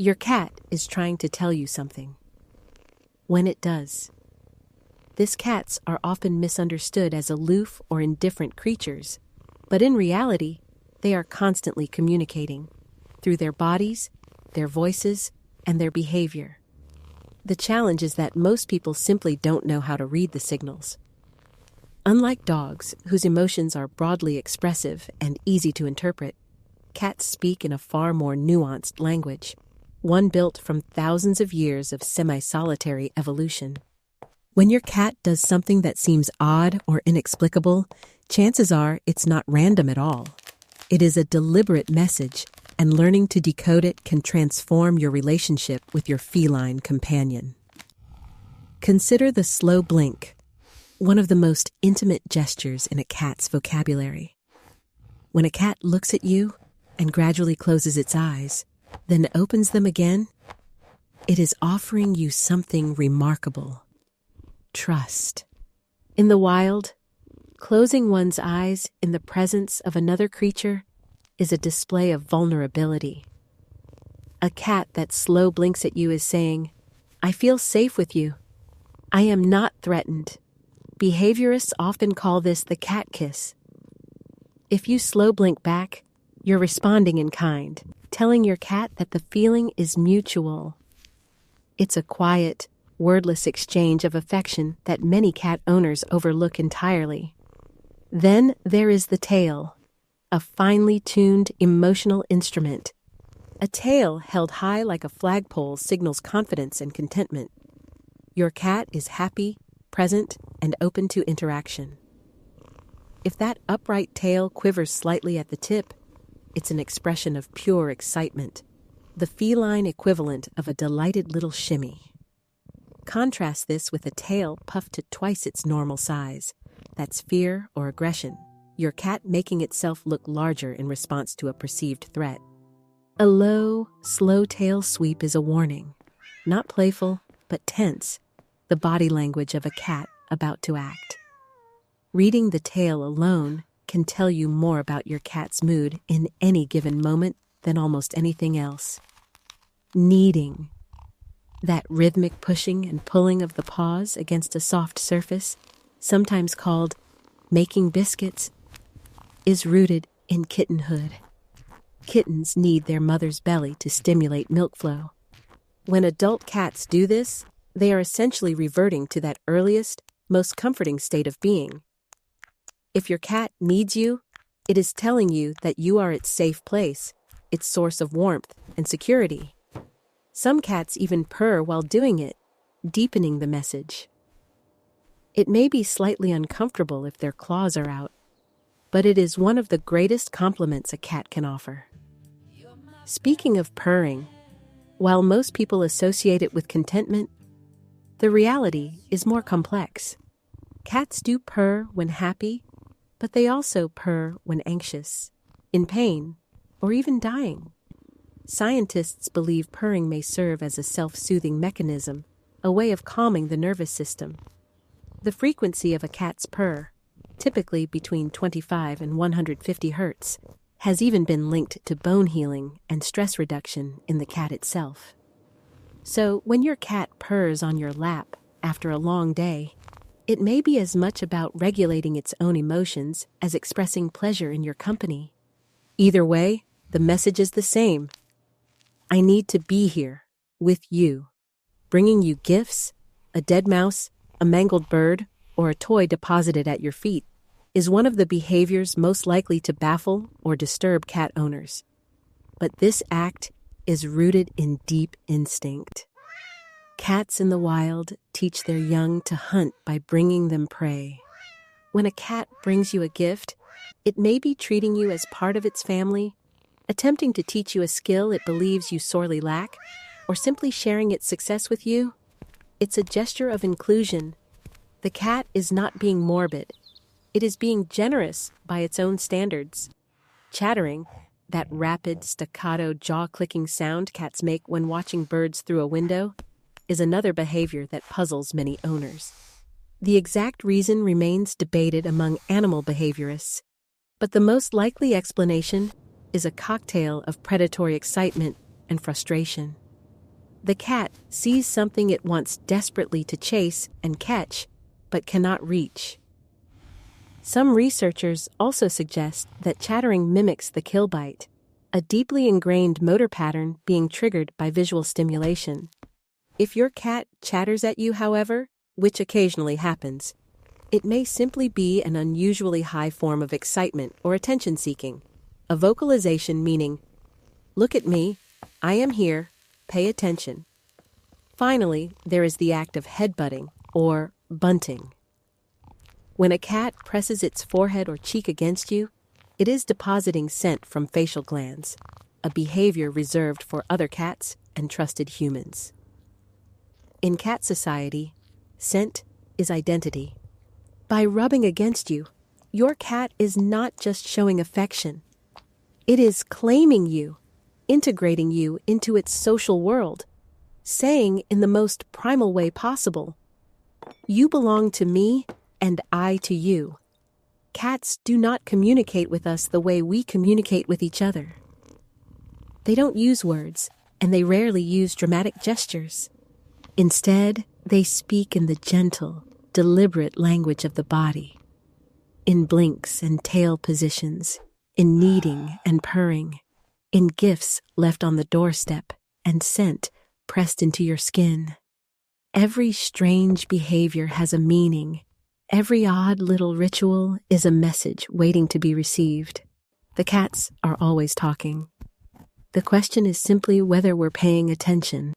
Your cat is trying to tell you something. When it does. These cats are often misunderstood as aloof or indifferent creatures, but in reality, they are constantly communicating through their bodies, their voices, and their behavior. The challenge is that most people simply don't know how to read the signals. Unlike dogs, whose emotions are broadly expressive and easy to interpret, cats speak in a far more nuanced language, one built from thousands of years of semi-solitary evolution. When your cat does something that seems odd or inexplicable, chances are it's not random at all. It is a deliberate message, and learning to decode it can transform your relationship with your feline companion. Consider the slow blink, one of the most intimate gestures in a cat's vocabulary. When a cat looks at you and gradually closes its eyes, then opens them again, it is offering you something remarkable. Trust. In the wild, closing one's eyes in the presence of another creature is a display of vulnerability. A cat that slow blinks at you is saying, "I feel safe with you. I am not threatened." Behaviorists often call this the cat kiss. If you slow blink back, you're responding in kind, telling your cat that the feeling is mutual. It's a quiet, wordless exchange of affection that many cat owners overlook entirely. Then there is the tail, a finely tuned emotional instrument. A tail held high like a flagpole signals confidence and contentment. Your cat is happy, present, and open to interaction. If that upright tail quivers slightly at the tip, it's an expression of pure excitement, the feline equivalent of a delighted little shimmy. Contrast this with a tail puffed to twice its normal size. That's fear or aggression, your cat making itself look larger in response to a perceived threat. A low, slow tail sweep is a warning, not playful, but tense, the body language of a cat about to act. Reading the tail alone can tell you more about your cat's mood in any given moment than almost anything else. Kneading. That rhythmic pushing and pulling of the paws against a soft surface, sometimes called making biscuits, is rooted in kittenhood. Kittens need their mother's belly to stimulate milk flow. When adult cats do this, they are essentially reverting to that earliest, most comforting state of being. If your cat needs you, it is telling you that you are its safe place, its source of warmth and security. Some cats even purr while doing it, deepening the message. It may be slightly uncomfortable if their claws are out, but it is one of the greatest compliments a cat can offer. Speaking of purring, while most people associate it with contentment, the reality is more complex. Cats do purr when happy, but they also purr when anxious, in pain, or even dying. Scientists believe purring may serve as a self-soothing mechanism, a way of calming the nervous system. The frequency of a cat's purr, typically between 25 and 150 hertz, has even been linked to bone healing and stress reduction in the cat itself. So when your cat purrs on your lap after a long day, it may be as much about regulating its own emotions as expressing pleasure in your company. Either way, the message is the same. I need to be here, with you. Bringing you gifts, a dead mouse, a mangled bird, or a toy deposited at your feet is one of the behaviors most likely to baffle or disturb cat owners. But this act is rooted in deep instinct. Cats in the wild teach their young to hunt by bringing them prey. When a cat brings you a gift, it may be treating you as part of its family, attempting to teach you a skill it believes you sorely lack, or simply sharing its success with you. It's a gesture of inclusion. The cat is not being morbid. It is being generous by its own standards. Chattering, that rapid, staccato, jaw-clicking sound cats make when watching birds through a window, is another behavior that puzzles many owners. The exact reason remains debated among animal behaviorists, but the most likely explanation is a cocktail of predatory excitement and frustration. The cat sees something it wants desperately to chase and catch, but cannot reach. Some researchers also suggest that chattering mimics the kill bite, a deeply ingrained motor pattern being triggered by visual stimulation. If your cat chatters at you, however, which occasionally happens, it may simply be an unusually high form of excitement or attention-seeking, a vocalization meaning, "Look at me, I am here, pay attention." Finally, there is the act of headbutting or bunting. When a cat presses its forehead or cheek against you, it is depositing scent from facial glands, a behavior reserved for other cats and trusted humans. In cat society, scent is identity. By rubbing against you, your cat is not just showing affection. It is claiming you, integrating you into its social world, saying in the most primal way possible, "You belong to me and I to you." Cats do not communicate with us the way we communicate with each other. They don't use words, and they rarely use dramatic gestures. Instead, they speak in the gentle, deliberate language of the body, in blinks and tail positions, in kneading and purring, in gifts left on the doorstep and scent pressed into your skin. Every strange behavior has a meaning. Every odd little ritual is a message waiting to be received. The cats are always talking. The question is simply whether we're paying attention.